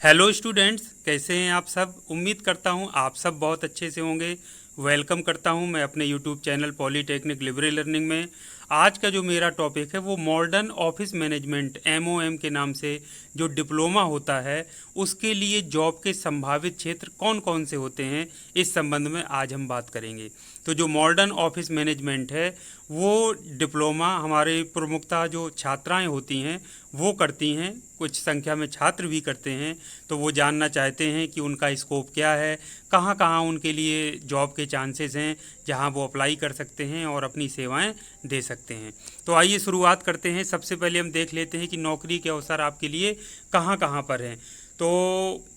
Hello students, कैसे हैं आप सब। उम्मीद करता हूं आप सब बहुत अच्छे से होंगे। वेलकम करता हूं मैं अपने YouTube channel polytechnic Libre learning में। आज का जो मेरा टॉपिक है वो मॉडर्न ऑफिस मैनेजमेंट एमओएम के नाम से जो डिप्लोमा होता है उसके लिए जॉब के संभावित क्षेत्र कौन कौन से होते हैं, इस संबंध में आज हम बात करेंगे। तो जो मॉडर्न ऑफिस मैनेजमेंट है वो डिप्लोमा हमारे प्रमुखतः जो छात्राएं होती हैं वो करती हैं, कुछ संख्या में छात्र भी करते हैं। तो वो जानना चाहते हैं कि उनका स्कोप क्या है, कहाँ कहाँ उनके लिए जॉब के चांसेस हैं जहाँ वो अप्लाई कर सकते हैं और अपनी सेवाएं दे सकते हैं। तो आइए शुरुआत करते हैं। सबसे पहले हम देख लेते हैं कि नौकरी के अवसर आपके लिए कहाँ कहाँ पर हैं। तो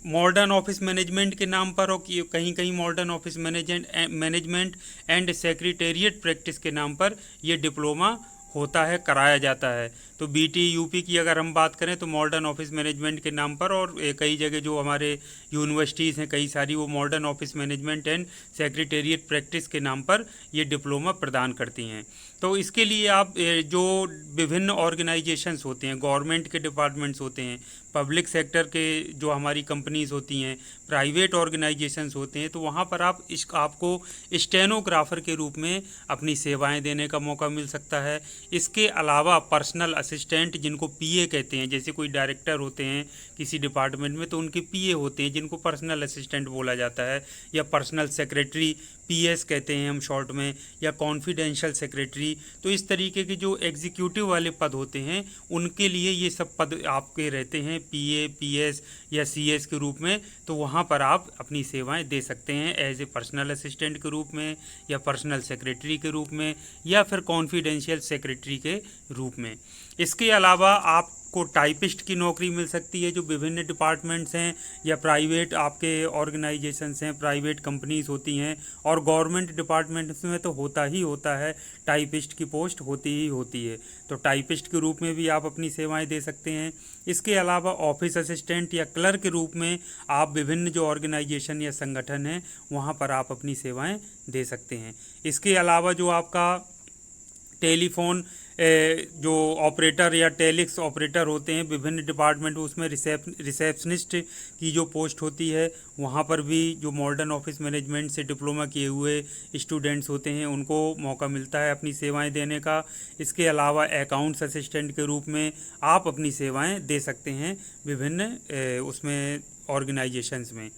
मॉडर्न ऑफिस मैनेजमेंट के नाम पर और कहीं कहीं modern office management and secretariat practice के नाम पर ये डिप्लोमा होता है, कराया जाता है। तो बीटी यूपी की अगर हम बात करें तो मॉडर्न ऑफिस मैनेजमेंट के नाम पर, और कई जगह जो हमारे यूनिवर्सिटीज़ हैं कई सारी, वो modern office management and secretariat practice के नाम पर ये डिप्लोमा प्रदान करती हैं। तो इसके लिए आप जो विभिन्न ऑर्गेनाइजेशंस होते हैं, गवर्नमेंट के डिपार्टमेंट्स होते हैं, पब्लिक सेक्टर के जो हमारी कंपनीज होती हैं, प्राइवेट ऑर्गेनाइजेशंस होते हैं, तो वहाँ पर आपको स्टेनोग्राफर के रूप में अपनी सेवाएं देने का मौका मिल सकता है। इसके अलावा पर्सनल असिस्टेंट, जिनको पीए कहते हैं, जैसे कोई डायरेक्टर होते हैं किसी डिपार्टमेंट में तो उनके पीए होते हैं जिनको पर्सनल असिस्टेंट बोला जाता है, या पर्सनल सेक्रेटरी पीएस कहते हैं हम शॉर्ट में, या कॉन्फिडेंशियल सेक्रेटरी। तो इस तरीके के जो एग्जीक्यूटिव वाले पद होते हैं उनके लिए ये सब पद आपके रहते हैं, पीए, पीएस या सीएस के रूप में। तो वहाँ पर आप अपनी सेवाएं दे सकते हैं एज ए पर्सनल असिस्टेंट के रूप में, या पर्सनल सेक्रेटरी के रूप में, या फिर कॉन्फिडेंशियल सेक्रेटरी के रूप में। इसके अलावा आपको टाइपिस्ट की नौकरी मिल सकती है, जो विभिन्न डिपार्टमेंट्स हैं या प्राइवेट आपके ऑर्गेनाइजेशंस हैं, प्राइवेट कंपनीज होती हैं, और गवर्नमेंट डिपार्टमेंट्स में तो होता ही होता है, टाइपिस्ट की पोस्ट होती ही होती है। तो टाइपिस्ट के रूप में भी आप अपनी सेवाएं दे सकते हैं। इसके अलावा ऑफिस असिस्टेंट या क्लर्क के रूप में आप विभिन्न जो ऑर्गेनाइजेशन या संगठन हैं वहाँ पर आप अपनी सेवाएं दे सकते हैं। इसके अलावा जो आपका टेलीफोन जो ऑपरेटर या टेलिक्स ऑपरेटर होते हैं विभिन्न डिपार्टमेंट, उसमें रिसेप्शनिस्ट की जो पोस्ट होती है वहाँ पर भी जो मॉडर्न ऑफिस मैनेजमेंट से डिप्लोमा किए हुए स्टूडेंट्स होते हैं उनको मौका मिलता है अपनी सेवाएं देने का। इसके अलावा अकाउंट्स असिस्टेंट के रूप में आप अपनी सेवाएं दे सकते हैं विभिन्न उसमें ऑर्गेनाइजेशंस में।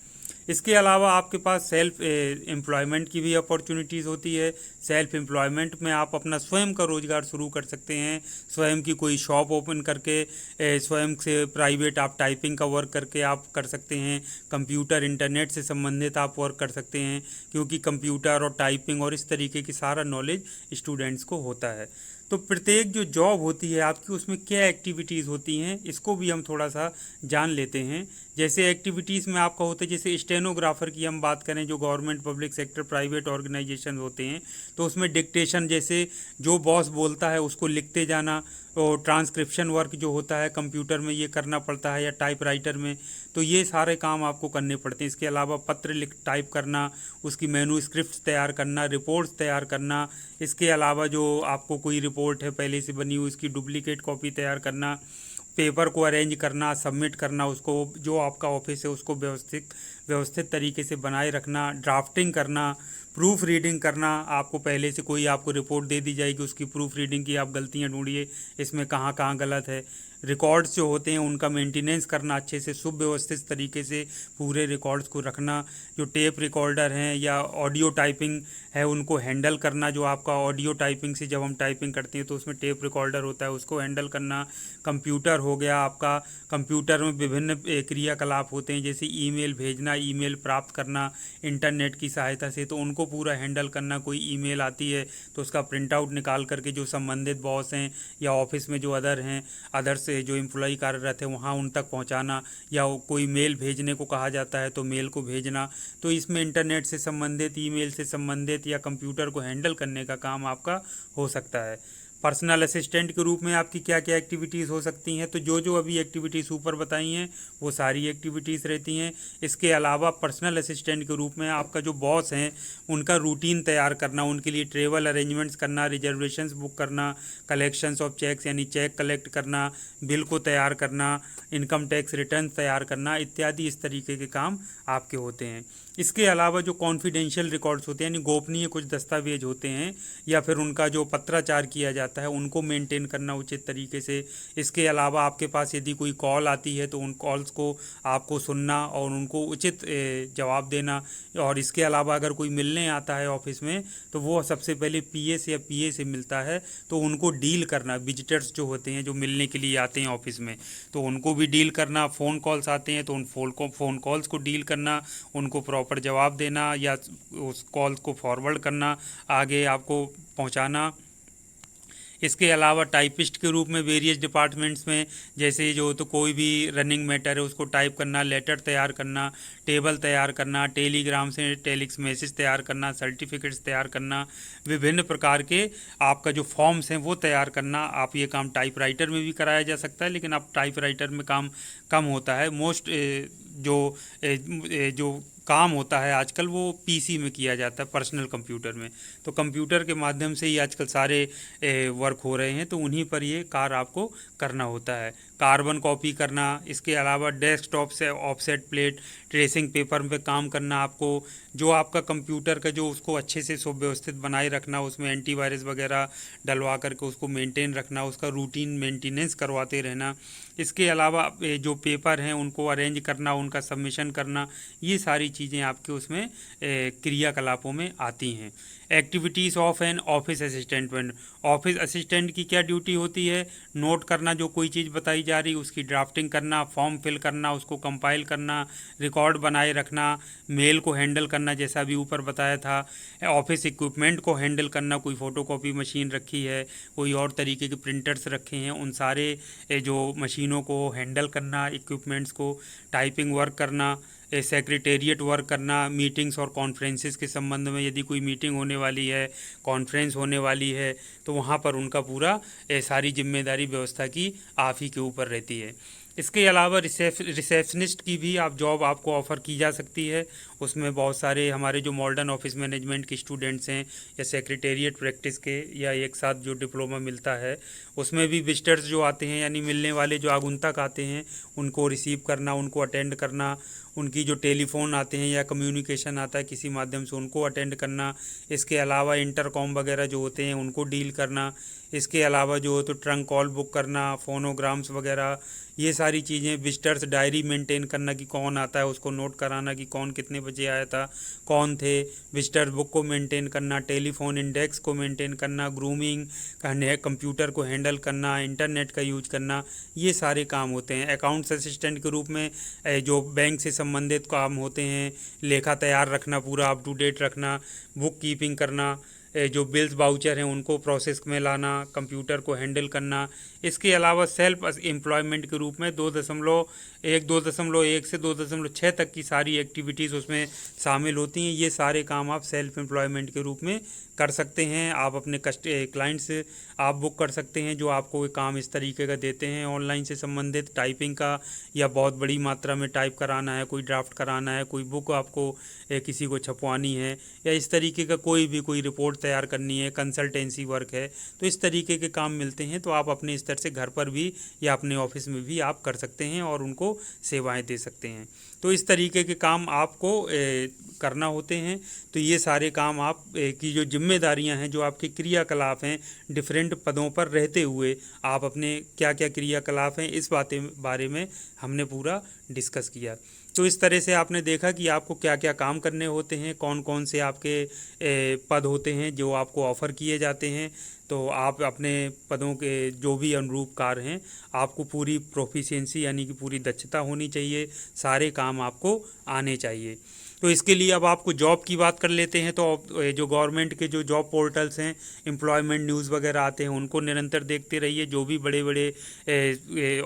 इसके अलावा आपके पास सेल्फ एम्प्लॉयमेंट की भी अपॉर्चुनिटीज़ होती है। सेल्फ एम्प्लॉयमेंट में आप अपना स्वयं का रोज़गार शुरू कर सकते हैं, स्वयं की कोई शॉप ओपन करके स्वयं से प्राइवेट आप टाइपिंग का वर्क करके आप कर सकते हैं। कंप्यूटर इंटरनेट से संबंधित आप वर्क कर सकते हैं, क्योंकि कंप्यूटर और टाइपिंग और इस तरीके की सारा नॉलेज स्टूडेंट्स को होता है। तो प्रत्येक जो जॉब होती है आपकी उसमें क्या एक्टिविटीज़ होती हैं इसको भी हम थोड़ा सा जान लेते हैं। जैसे एक्टिविटीज़ में आपका होता है, जैसे स्टेनोग्राफर की हम बात करें, जो government, public sector, private organization होते हैं, तो उसमें डिक्टेशन, जैसे जो बॉस बोलता है उसको लिखते जाना, और ट्रांसक्रिप्शन वर्क जो होता है कंप्यूटर में ये करना पड़ता है या टाइपराइटर में, तो ये सारे काम आपको करने पड़ते हैं। इसके अलावा पत्र लिख टाइप करना, उसकी मेनू स्क्रिप्ट तैयार करना, रिपोर्ट्स तैयार करना। इसके अलावा जो आपको कोई रिपोर्ट है पहले से बनी हुई उसकी डुप्लीकेट कॉपी तैयार करना, पेपर को अरेंज करना, सबमिट करना, उसको जो आपका ऑफिस है उसको व्यवस्थित तरीके से बनाए रखना, ड्राफ्टिंग करना, प्रूफ रीडिंग करना। आपको पहले से कोई आपको रिपोर्ट दे दी जाएगी, उसकी प्रूफ रीडिंग की आप गलतियां ढूंढिए, इसमें कहाँ कहाँ गलत है। रिकॉर्ड्स जो होते हैं उनका मेंटेनेंस करना, अच्छे से सुव्यवस्थित तरीके से पूरे रिकॉर्ड्स को रखना। जो टेप रिकॉर्डर हैं या ऑडियो टाइपिंग है उनको हैंडल करना, जो आपका ऑडियो टाइपिंग से जब हम टाइपिंग करते हैं तो उसमें टेप रिकॉर्डर होता है उसको हैंडल करना। कंप्यूटर हो गया आपका, कंप्यूटर में विभिन्न क्रियाकलाप होते हैं, जैसे ईमेल भेजना, ईमेल प्राप्त करना इंटरनेट की सहायता से, तो उनको पूरा हैंडल करना। कोई ईमेल आती है तो उसका प्रिंट आउट निकाल करके जो संबंधित बॉस हैं या ऑफिस में जो अदर से जो एम्प्लॉय कार्यरत है वहाँ उन तक पहुँचाना, या कोई मेल भेजने को कहा जाता है तो मेल को भेजना। तो इसमें इंटरनेट से संबंधित, ईमेल से संबंधित या कंप्यूटर को हैंडल करने का काम आपका हो सकता है। पर्सनल असिस्टेंट के रूप में आपकी क्या क्या एक्टिविटीज़ हो सकती हैं। तो जो जो अभी एक्टिविटीज़ ऊपर बताई हैं वो सारी एक्टिविटीज़ रहती हैं। इसके अलावा पर्सनल असिस्टेंट के रूप में आपका जो बॉस हैं उनका रूटीन तैयार करना, उनके लिए ट्रेवल अरेंजमेंट्स करना, रिजर्वेशंस बुक करना, कलेक्शंस ऑफ चेक्स यानी चेक कलेक्ट करना, बिल को तैयार करना, इनकम टैक्स रिटर्न तैयार करना इत्यादि इस तरीके के काम आपके होते हैं। इसके अलावा जो कॉन्फिडेंशियल रिकॉर्ड्स होते हैं यानी गोपनीय कुछ दस्तावेज होते हैं या फिर उनका जो पत्राचार किया जाता है उनको मेंटेन करना उचित तरीके से। इसके अलावा आपके पास यदि कोई कॉल आती है तो उन कॉल्स को आपको सुनना और उनको उचित जवाब देना। और इसके अलावा अगर कोई मिलने आता है ऑफिस में तो वो सबसे पहले पीए से या पीए से मिलता है तो उनको डील करना, विजिटर्स जो होते हैं जो मिलने के लिए आते हैं ऑफिस में तो उनको भी डील करना। फ़ोन कॉल्स आते हैं तो उन फ़ोन कॉल्स को डील करना, उनको प्रॉपर जवाब देना या उस कॉल को फॉरवर्ड करना, आगे आपको पहुंचाना। इसके अलावा टाइपिस्ट के रूप में वेरियस डिपार्टमेंट्स में जैसे जो तो कोई भी रनिंग मैटर है उसको टाइप करना, लेटर तैयार करना, टेबल तैयार करना, टेलीग्राम से टेलिक्स मैसेज तैयार करना, सर्टिफिकेट्स तैयार करना, विभिन्न प्रकार के आपका जो फॉर्म्स हैं वो तैयार करना। आप ये काम टाइपराइटर में भी कराया जा सकता है लेकिन आप टाइपराइटर में काम कम होता है। जो काम होता है आजकल वो पीसी में किया जाता है, पर्सनल कंप्यूटर में। तो कंप्यूटर के माध्यम से ही आजकल सारे वर्क हो रहे हैं तो उन्हीं पर ये कार्य आपको करना होता है। कार्बन कॉपी करना, इसके अलावा डेस्कटॉप से ऑफसेट प्लेट ट्रेसिंग पेपर पे काम करना, आपको जो आपका कंप्यूटर का जो उसको अच्छे से सुव्यवस्थित बनाए रखना, उसमें एंटीवायरस वगैरह डलवा करके उसको मेंटेन रखना, उसका रूटीन मेंटेनेंस करवाते रहना। इसके अलावा जो पेपर हैं उनको अरेंज करना, उनका सबमिशन करना, ये सारी चीज़ें आपके उसमें क्रियाकलापों में आती हैं। Activities of an office assistant में ऑफिस असिस्टेंट की क्या ड्यूटी होती है? नोट करना, जो कोई चीज़ बताई जा रही उसकी ड्राफ्टिंग करना, फॉर्म फिल करना, उसको कंपाइल करना, रिकॉर्ड बनाए रखना, मेल को हैंडल करना जैसा अभी ऊपर बताया था, ऑफिस इक्विपमेंट को हैंडल करना, कोई फ़ोटोकॉपी मशीन रखी है, कोई और तरीके के प्रिंटर्स रखे हैं, उन सारे जो मशीनों को हैंडल करना, इक्विपमेंट्स को, टाइपिंग वर्क करना, सेक्रेटेरिएट वर्क करना, मीटिंग्स और कॉन्फ्रेंसेस के संबंध में यदि कोई मीटिंग होने वाली है, कॉन्फ्रेंस होने वाली है तो वहाँ पर उनका पूरा सारी जिम्मेदारी व्यवस्था की आप ही के ऊपर रहती है। इसके अलावा रिसेप्शनिस्ट की भी आप जॉब आपको ऑफ़र की जा सकती है। उसमें बहुत सारे हमारे जो मॉडर्न ऑफिस मैनेजमेंट के स्टूडेंट्स हैं या सेक्रेटेरिएट प्रैक्टिस के या एक साथ जो डिप्लोमा मिलता है उसमें भी विजिटर्स जो आते हैं यानी मिलने वाले जो आगुंतक आते हैं उनको रिसीव करना, उनको अटेंड करना, उनकी जो टेलीफोन आते हैं या कम्युनिकेशन आता है किसी माध्यम से उनको अटेंड करना। इसके अलावा इंटरकॉम वगैरह जो होते हैं उनको डील करना। इसके अलावा जो हो तो ट्रंक कॉल बुक करना, फोनोग्राम्स वगैरह, ये सारी चीज़ें। विजिटर्स डायरी मेंटेन करना कि कौन आता है उसको नोट कराना कि कौन कितने बजे आया था, कौन थे। विजिटर बुक को मेंटेन करना, टेलीफोन इंडेक्स को मेंटेन करना, ग्रूमिंग करने, कंप्यूटर को हैंडल करना, इंटरनेट का यूज करना, ये सारे काम होते हैं। अकाउंट्स असिस्टेंट के रूप में जो बैंक से संबंधित काम होते हैं, लेखा तैयार रखना, पूरा अप टू डेट रखना, बुक कीपिंग करना, जो बिल्स वाउचर हैं उनको प्रोसेस में लाना, कंप्यूटर को हैंडल करना। इसके अलावा सेल्फ एम्प्लॉयमेंट के रूप में 2.1 से 2.6 तक की सारी एक्टिविटीज़ उसमें शामिल होती हैं। ये सारे काम आप सेल्फ एम्प्लॉयमेंट के रूप में कर सकते हैं। आप अपने क्लाइंट से आप बुक कर सकते हैं जो आपको कोई काम इस तरीके का देते हैं ऑनलाइन से संबंधित, टाइपिंग का या बहुत बड़ी मात्रा में टाइप कराना है, कोई ड्राफ्ट कराना है, कोई बुक आपको किसी को छपवानी है या इस तरीके का कोई रिपोर्ट तैयार करनी है, कंसल्टेंसी वर्क है, तो इस तरीके के काम मिलते हैं। तो आप अपने स्तर से घर पर भी या अपने ऑफिस में भी आप कर सकते हैं और उनको सेवाएं दे सकते हैं। तो इस तरीके के काम आपको करना होते हैं। तो ये सारे काम आप की जो जिम्मेदारियां हैं, जो आपके क्रियाकलाप हैं, डिफरेंट पदों पर रहते हुए आप अपने क्या क्या क्रियाकलाप हैं इस बारे में हमने पूरा डिस्कस किया। तो इस तरह से आपने देखा कि आपको क्या क्या काम करने होते हैं, कौन कौन से आपके पद होते हैं जो आपको ऑफ़र किए जाते हैं। तो आप अपने पदों के जो भी अनुरूप कार्य हैं आपको पूरी प्रोफिशिएंसी यानी कि पूरी दक्षता होनी चाहिए, सारे काम आपको आने चाहिए। तो इसके लिए अब आपको जॉब की बात कर लेते हैं। तो जो गवर्नमेंट के जो जॉब पोर्टल्स हैं, एम्प्लॉयमेंट न्यूज़ वगैरह आते हैं, उनको निरंतर देखते रहिए। जो भी बड़े बड़े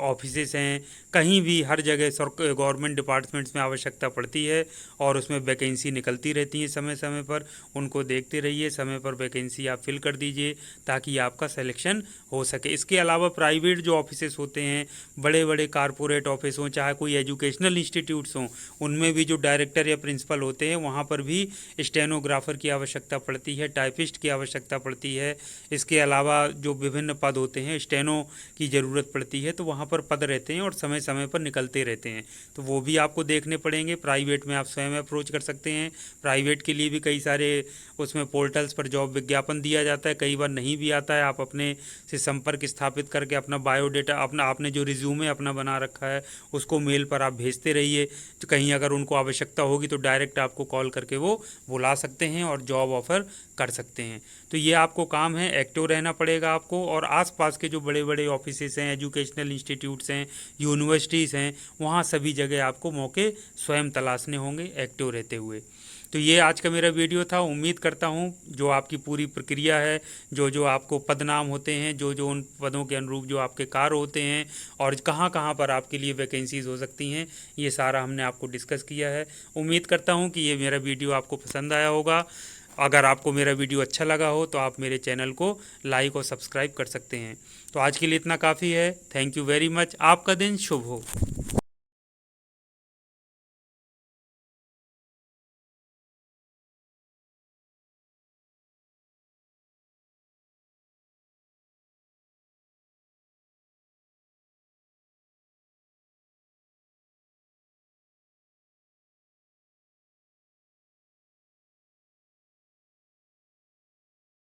ऑफिसेस हैं, कहीं भी हर जगह गवर्नमेंट डिपार्टमेंट्स में आवश्यकता पड़ती है और उसमें वैकेंसी निकलती रहती है समय समय पर। उनको देखते रहिए, समय पर वैकेंसी आप फिल कर दीजिए ताकि आपका सिलेक्शन हो सके। इसके अलावा प्राइवेट जो ऑफिसेस होते हैं, बड़े बड़े कारपोरेट ऑफिस हों, चाहे कोई एजुकेशनल इंस्टीट्यूट्स हों, उनमें भी जो डायरेक्टर या प्रिंसिपल होते हैं वहाँ पर भी स्टेनोग्राफर की आवश्यकता पड़ती है, टाइपिस्ट की आवश्यकता पड़ती है। इसके अलावा जो विभिन्न पद होते हैं, स्टेनो की ज़रूरत पड़ती है, तो वहाँ पर पद रहते हैं और समय समय पर निकलते रहते हैं, तो वो भी आपको देखने पड़ेंगे। प्राइवेट में आप स्वयं अप्रोच कर सकते हैं। प्राइवेट के लिए भी कई सारे उसमें पोर्टल्स पर जॉब विज्ञापन दिया जाता है, कई बार नहीं भी आता है। आप अपने से संपर्क स्थापित करके अपना बायोडेटा, अपना आपने जो रिज्यूमे अपना बना रखा है उसको मेल पर आप भेजते रहिए। तो कहीं अगर उनको आवश्यकता होगी तो डायरेक्ट आपको कॉल करके वो बुला सकते हैं और जॉब ऑफ़र कर सकते हैं। तो ये आपको काम है, एक्टिव रहना पड़ेगा आपको। और आसपास के जो बड़े बड़े ऑफिसेस हैं, एजुकेशनल इंस्टीट्यूट्स हैं, यूनिवर्सिटीज़ हैं, वहाँ सभी जगह आपको मौके स्वयं तलाशने होंगे एक्टिव रहते हुए। तो ये आज का मेरा वीडियो था। उम्मीद करता हूँ जो आपकी पूरी प्रक्रिया है, जो जो आपको पदनाम होते हैं, जो जो उन पदों के अनुरूप जो आपके कार्य होते हैं और कहाँ कहाँ पर आपके लिए वैकेंसीज़ हो सकती हैं, ये सारा हमने आपको डिस्कस किया है। उम्मीद करता हूँ कि ये मेरा वीडियो आपको पसंद आया होगा। अगर आपको मेरा वीडियो अच्छा लगा हो तो आप मेरे चैनल को लाइक और सब्सक्राइब कर सकते हैं। तो आज के लिए इतना काफ़ी है। Thank you very much. आपका दिन शुभ हो।